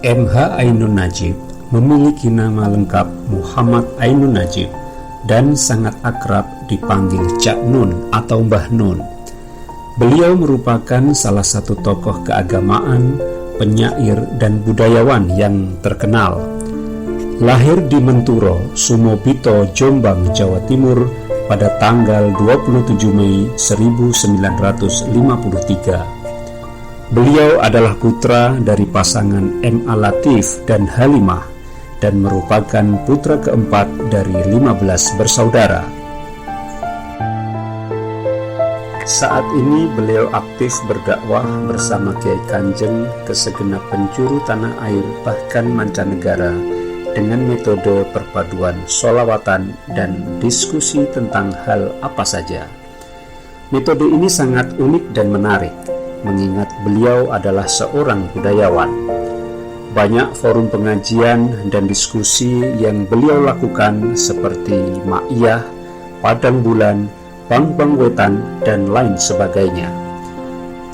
M.H. Ainun Nadjib memiliki nama lengkap Muhammad Ainun Nadjib dan sangat akrab dipanggil Cak Nun atau Mbah Nun. Beliau merupakan salah satu tokoh keagamaan, penyair, dan budayawan yang terkenal. Lahir di Menturo, Sumobito, Jombang, Jawa Timur pada tanggal 27 Mei 1953. Beliau adalah putra dari pasangan M.A. Latif dan Halimah dan merupakan putra keempat dari 15 bersaudara. Saat ini beliau aktif berdakwah bersama Kiai Kanjeng ke segenap penjuru tanah air bahkan mancanegara dengan metode perpaduan sholawatan dan diskusi tentang hal apa saja. Metode ini sangat unik dan menarik, mengingat beliau adalah seorang budayawan. Banyak forum pengajian dan diskusi yang beliau lakukan seperti Ma'iyah, Padang Bulan, Bang Wetan, dan lain sebagainya.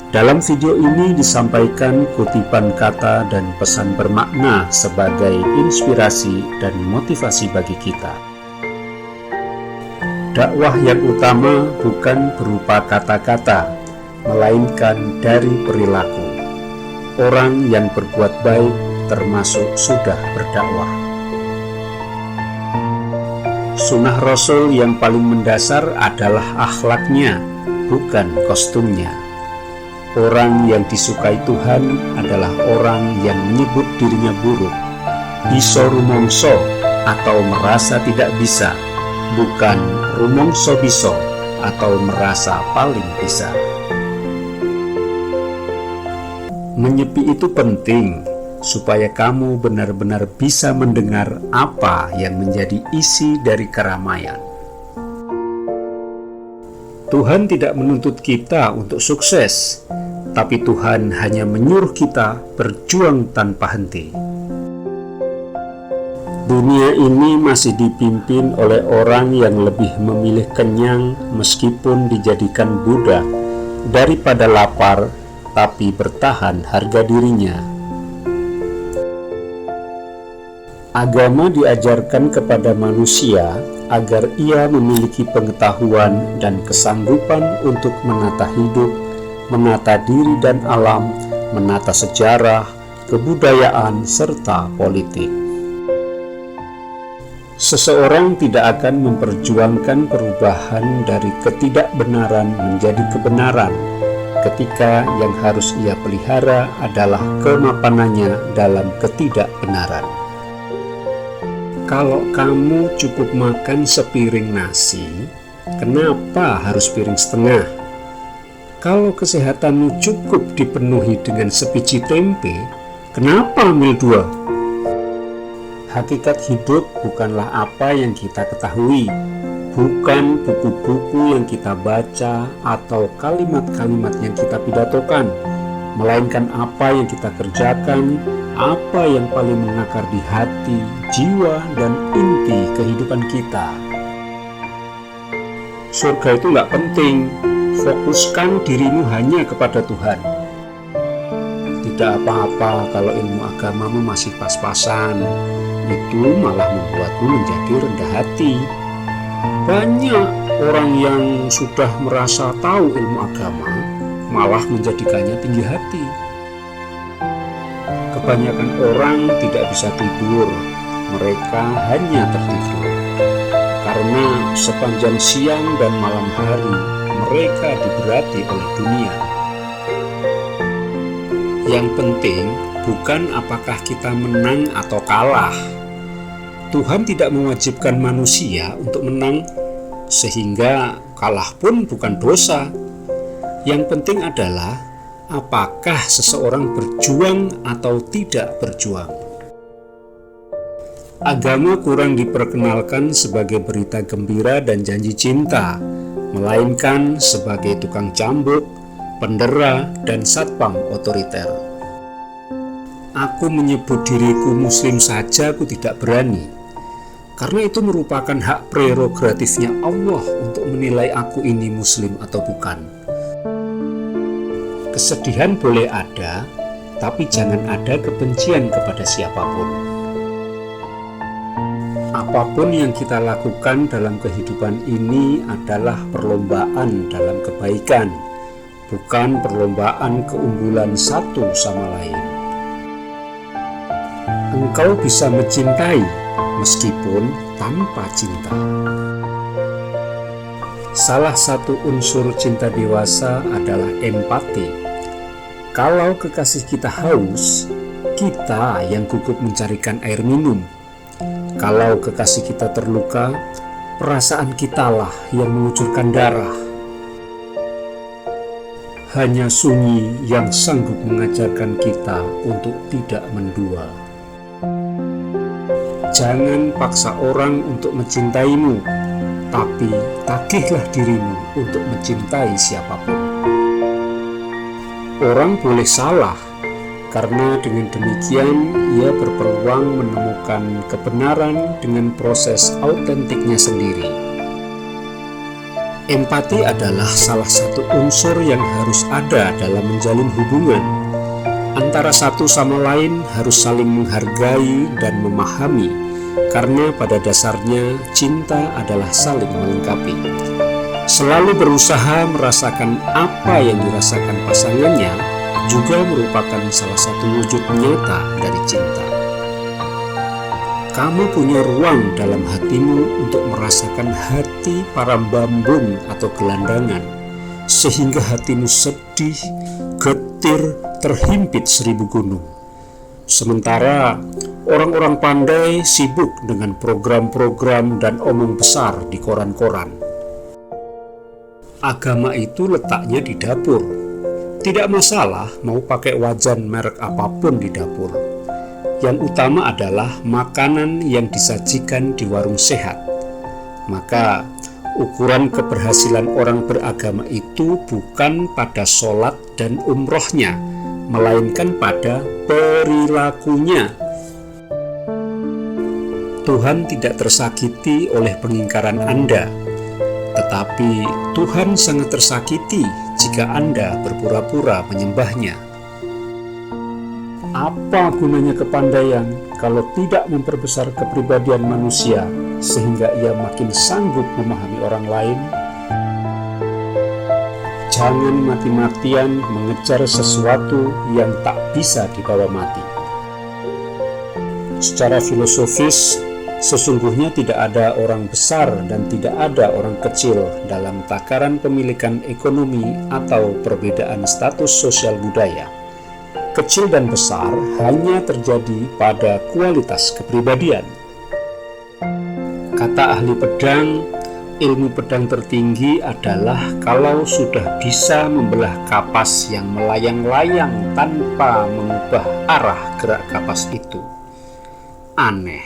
Dalam video ini disampaikan kutipan kata dan pesan bermakna sebagai inspirasi dan motivasi bagi kita. Dakwah yang utama bukan berupa kata-kata, melainkan dari perilaku. Orang yang berbuat baik termasuk sudah berdakwah. Sunnah Rasul yang paling mendasar adalah akhlaknya, bukan kostumnya. Orang yang disukai Tuhan adalah orang yang menyebut dirinya buruk, bisa rumongso atau merasa tidak bisa, bukan rumongso bisa atau merasa paling bisa. Menyepi itu penting supaya kamu benar-benar bisa mendengar apa yang menjadi isi dari keramaian. Tuhan tidak menuntut kita untuk sukses, tapi Tuhan hanya menyuruh kita berjuang tanpa henti. Dunia ini masih dipimpin oleh orang yang lebih memilih kenyang meskipun dijadikan budak daripada lapar tapi bertahan harga dirinya. Agama diajarkan kepada manusia agar ia memiliki pengetahuan dan kesanggupan untuk menata hidup, menata diri dan alam, menata sejarah, kebudayaan, serta politik. Seseorang tidak akan memperjuangkan perubahan dari ketidakbenaran menjadi kebenaran ketika yang harus ia pelihara adalah kemapanannya dalam ketidakbenaran. Kalau kamu cukup makan sepiring nasi, kenapa harus piring setengah? Kalau kesehatanmu cukup dipenuhi dengan sebiji tempe, kenapa ambil 2? Hakikat hidup bukanlah apa yang kita ketahui, bukan buku-buku yang kita baca atau kalimat-kalimat yang kita pidatokan, melainkan apa yang kita kerjakan, apa yang paling mengakar di hati, jiwa, dan inti kehidupan kita. Surga itu nggak penting, fokuskan dirimu hanya kepada Tuhan. Tidak apa-apa kalau ilmu agamamu masih pas-pasan, itu malah membuatmu menjadi rendah hati. Banyak orang yang sudah merasa tahu ilmu agama malah menjadikannya tinggi hati. Kebanyakan orang tidak bisa tidur, mereka hanya tertidur. Karena sepanjang siang dan malam hari mereka diberati oleh dunia. Yang penting bukan apakah kita menang atau kalah. Tuhan tidak mewajibkan manusia untuk menang, sehingga kalah pun bukan dosa. Yang penting adalah apakah seseorang berjuang atau tidak berjuang. Agama kurang diperkenalkan sebagai berita gembira dan janji cinta, melainkan sebagai tukang cambuk, pendera, dan satpam otoriter. Aku menyebut diriku muslim saja aku tidak berani, karena itu merupakan hak prerogatifnya Allah untuk menilai aku ini muslim atau bukan. Kesedihan boleh ada, tapi jangan ada kebencian kepada siapapun. Apapun yang kita lakukan dalam kehidupan ini adalah perlombaan dalam kebaikan, bukan perlombaan keunggulan satu sama lain. Engkau bisa mencintai meskipun tanpa cinta. Salah satu unsur cinta dewasa adalah empati. Kalau kekasih kita haus, kita yang gugup mencarikan air minum. Kalau kekasih kita terluka, perasaan kitalah yang mengucurkan darah. Hanya sunyi yang sanggup mengajarkan kita untuk tidak mendua. Jangan paksa orang untuk mencintaimu, tapi tagihlah dirimu untuk mencintai siapapun. Orang boleh salah, karena dengan demikian ia berpeluang menemukan kebenaran dengan proses autentiknya sendiri. Empati adalah salah satu unsur yang harus ada dalam menjalin hubungan. Antara satu sama lain harus saling menghargai dan memahami, karena pada dasarnya cinta adalah saling melengkapi. Selalu berusaha merasakan apa yang dirasakan pasangannya juga merupakan salah satu wujud nyata dari cinta. Kamu punya ruang dalam hatimu untuk merasakan hati para bambung atau gelandangan, sehingga hatimu sedih, getir, terhimpit 1000 gunung. Sementara orang-orang pandai sibuk dengan program-program dan omong besar di koran-koran. Agama itu letaknya di dapur. Tidak masalah mau pakai wajan merek apapun di dapur. Yang utama adalah makanan yang disajikan di warung sehat. Maka ukuran keberhasilan orang beragama itu bukan pada sholat dan umrohnya, melainkan pada perilakunya. Tuhan tidak tersakiti oleh pengingkaran Anda, tetapi Tuhan sangat tersakiti jika Anda berpura-pura menyembahnya. Apa gunanya kepandaian kalau tidak memperbesar kepribadian manusia sehingga ia makin sanggup memahami orang lain? Jangan mati-matian mengejar sesuatu yang tak bisa dibawa mati. Secara filosofis, sesungguhnya tidak ada orang besar dan tidak ada orang kecil dalam takaran pemilikan ekonomi atau perbedaan status sosial budaya. Kecil dan besar hanya terjadi pada kualitas kepribadian. Kata ahli pedang, ilmu pedang tertinggi adalah kalau sudah bisa membelah kapas yang melayang-layang tanpa mengubah arah gerak kapas itu. Aneh.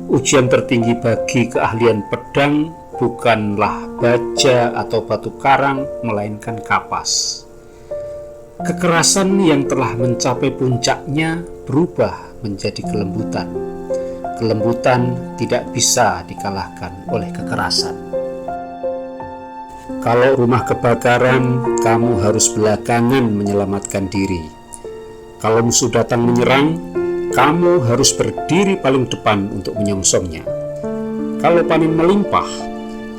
Ujian tertinggi bagi keahlian pedang bukanlah baja atau batu karang, melainkan kapas. Kekerasan yang telah mencapai puncaknya berubah menjadi kelembutan. Kelembutan tidak bisa dikalahkan oleh kekerasan. Kalau rumah kebakaran, kamu harus belakangan menyelamatkan diri. Kalau musuh datang menyerang, kamu harus berdiri paling depan untuk menyongsongnya. Kalau panen melimpah,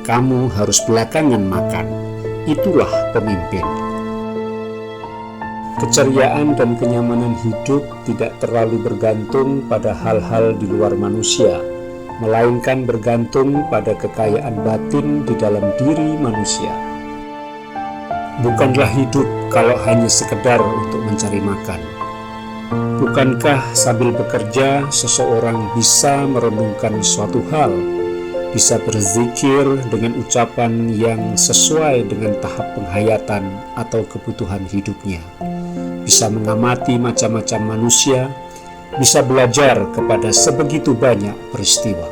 kamu harus belakangan makan. Itulah pemimpin. Keceriaan dan kenyamanan hidup tidak terlalu bergantung pada hal-hal di luar manusia, melainkan bergantung pada kekayaan batin di dalam diri manusia. Bukanlah hidup kalau hanya sekedar untuk mencari makan. Bukankah sambil bekerja seseorang bisa merenungkan suatu hal, bisa berzikir dengan ucapan yang sesuai dengan tahap penghayatan atau kebutuhan hidupnya, bisa mengamati macam-macam manusia, bisa belajar kepada sebegitu banyak peristiwa.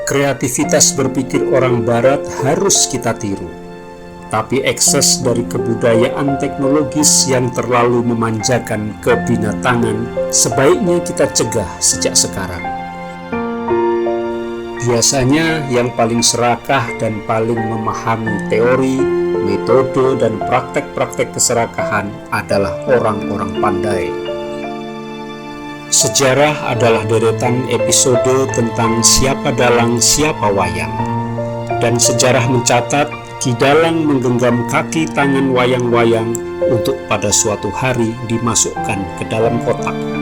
Kreativitas berpikir orang Barat harus kita tiru, tapi ekses dari kebudayaan teknologis yang terlalu memanjakan kebinatangan sebaiknya kita cegah sejak sekarang. Biasanya yang paling serakah dan paling memahami teori metode dan praktek-praktek keserakahan adalah orang-orang pandai. Sejarah adalah deretan episode tentang siapa dalang siapa wayang, dan sejarah mencatat Ki Dalang menggenggam kaki tangan wayang-wayang untuk pada suatu hari dimasukkan ke dalam kotak.